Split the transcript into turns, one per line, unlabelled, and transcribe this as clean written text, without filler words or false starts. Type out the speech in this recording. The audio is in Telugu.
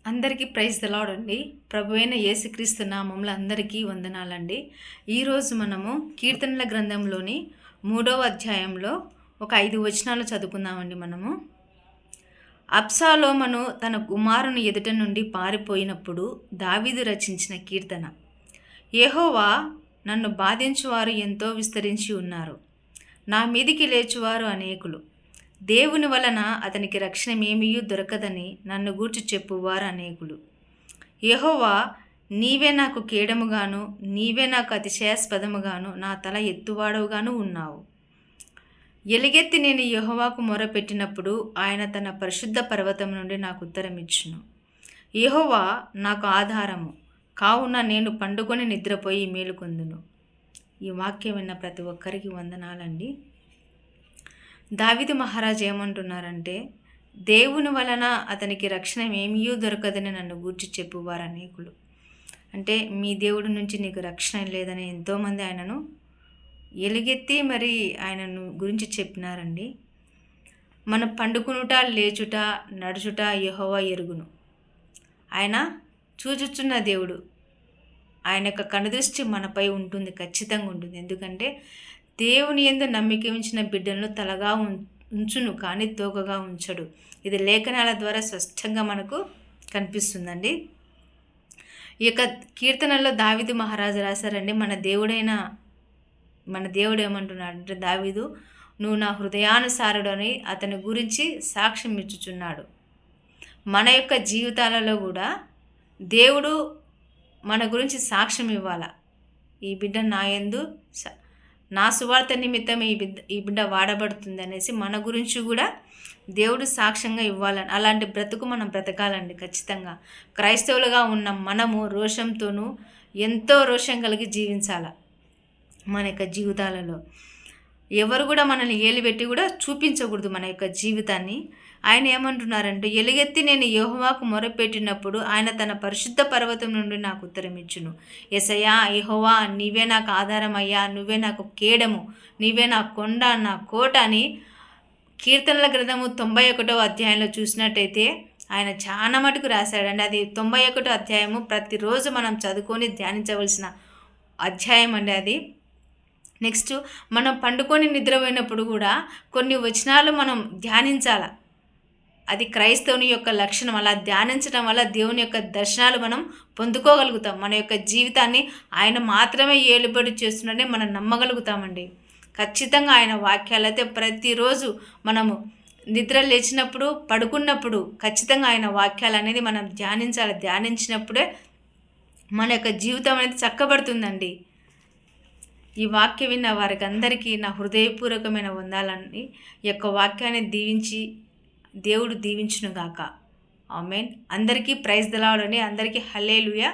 అందరికీ ప్రైజ్ ద లార్డ్ అండి. ప్రభువైన యేసుక్రీస్తు నామములో అందరికీ వందనాలండి. ఈరోజు మనము కీర్తనల గ్రంథంలోని 3వ అధ్యాయంలో ఒక 5 వచనాలు చదువుకుందామండి. మనము అబ్షాలోమును తన కుమారుని ఎదుట నుండి పారిపోయినప్పుడు దావీదు రచించిన కీర్తన. యెహోవా, నన్ను బాధించువారు ఎంతో విస్తరించి ఉన్నారు, నా మీదికి లేచువారు అనేకులు. దేవుని వలన అతనికి రక్షణమేమీ దొరకదని నన్ను గూర్చి చెప్పువారు అనేకులు. యెహోవా, నీవే నాకు కేడముగాను, నీవే నాకు అతిశయాస్పదముగాను, నా తల ఎత్తువాడవుగాను ఉన్నావు. ఎలుగెత్తి నేను యెహోవాకు మొరపెట్టినప్పుడు ఆయన తన పరిశుద్ధ పర్వతం నుండి నాకు ఉత్తరమిచ్చును. యెహోవా నాకు ఆధారము కావున నేను పండుకొని నిద్రపోయి మేలుకొందును. ఈ వాక్యం విన్న ప్రతి ఒక్కరికి వందనాలండి. దావీదు మహారాజు ఏమంటున్నారంటే, దేవుని వలన అతనికి రక్షణ ఏమీ దొరకదని నన్ను గూర్చి చెప్పువారు అనేకులు. అంటే మీ దేవుడి నుంచి నీకు రక్షణ లేదని ఎంతోమంది ఆయనను ఎలుగెత్తి మరి ఆయనను గురించి చెప్పినారండి. మనం పండుకునుట, లేచుట, నడుచుట యెహోవా ఎరుగును. ఆయన చూచుచున్న దేవుడు. ఆయన యొక్క కనుదృష్టి మనపై ఉంటుంది, ఖచ్చితంగా ఉంటుంది. ఎందుకంటే దేవుని యందు నమ్మిక ఉంచిన బిడ్డలను తలగా ఉంచును కానీ తోకగా ఉంచడు. ఇది లేఖనాల ద్వారా స్పష్టంగా మనకు కనిపిస్తుందండి. ఈ యొక్క కీర్తనలో దావీదు మహారాజు రాశారండి, మన దేవుడు ఏమంటున్నాడు అంటే, దావీదు, నువ్వు నా హృదయానుసారుడు అని అతని గురించి సాక్ష్యం ఇచ్చుచున్నాడు. మన యొక్క జీవితాలలో కూడా దేవుడు మన గురించి సాక్ష్యం ఇవ్వాల. ఈ బిడ్డ నా సువార్త నిమిత్తం ఈ బిడ్డ వాడబడుతుంది అనేసి మన గురించి కూడా దేవుడు సాక్ష్యంగా ఇవ్వాలని, అలాంటి బ్రతుకు మనం బ్రతకాలండి. ఖచ్చితంగా క్రైస్తవులుగా ఉన్న మనము రోషంతోనూ ఎంతో రోషం కలిగి జీవించాల. మన యొక్క జీవితాలలో ఎవరు కూడా మనల్ని ఏలిపెట్టి కూడా చూపించకూడదు మన యొక్క జీవితాన్ని. ఆయన ఏమంటున్నారంటే, ఎలుగెత్తి నేను యెహోవాకు మొరపెట్టినప్పుడు ఆయన తన పరిశుద్ధ పర్వతం నుండి నాకు ఉత్తరమిచ్చును. యేసయ్యా, యెహోవా, నీవే నాకు ఆధారమయ్యా, నువ్వే నాకు కేడము, నీవే నా కొండ, నా కోట అని కీర్తనల గ్రంథము 91వ అధ్యాయంలో చూసినట్టయితే ఆయన చాలా మటుకు రాశాడండి. అది 91వ అధ్యాయము ప్రతిరోజు మనం చదువుకొని ధ్యానించవలసిన అధ్యాయం అండి అది. నెక్స్ట్, మనం పండుకొని నిద్రపోయినప్పుడు కూడా కొన్ని వచనాలు మనం ధ్యానించాల. అది క్రైస్తవుని యొక్క లక్షణం. అలా ధ్యానించడం వల్ల దేవుని యొక్క దర్శనాలు మనం పొందుకోగలుగుతాం. మన యొక్క జీవితాన్ని ఆయన మాత్రమే ఏలుబడి చేస్తున్నాడని మనం నమ్మగలుగుతామండి. ఖచ్చితంగా ఆయన వాక్యాలు అయితే ప్రతిరోజు మనము నిద్ర లేచినప్పుడు, పడుకున్నప్పుడు ఖచ్చితంగా ఆయన వాక్యాలు అనేది మనం ధ్యానించాలి. ధ్యానించినప్పుడే మన యొక్క జీవితం అనేది చక్కబడుతుందండి. ఈ వాక్యం విన్న వారికి అందరికీ నా హృదయపూర్వకమైన వందాలని. ఈ యొక్క వాక్యాన్ని దేవుడు దీవించునుగాక. ఆమేన్. అందరికీ ప్రైజ్ ద లార్డ్ అండి. అందరికీ హల్లెలూయా.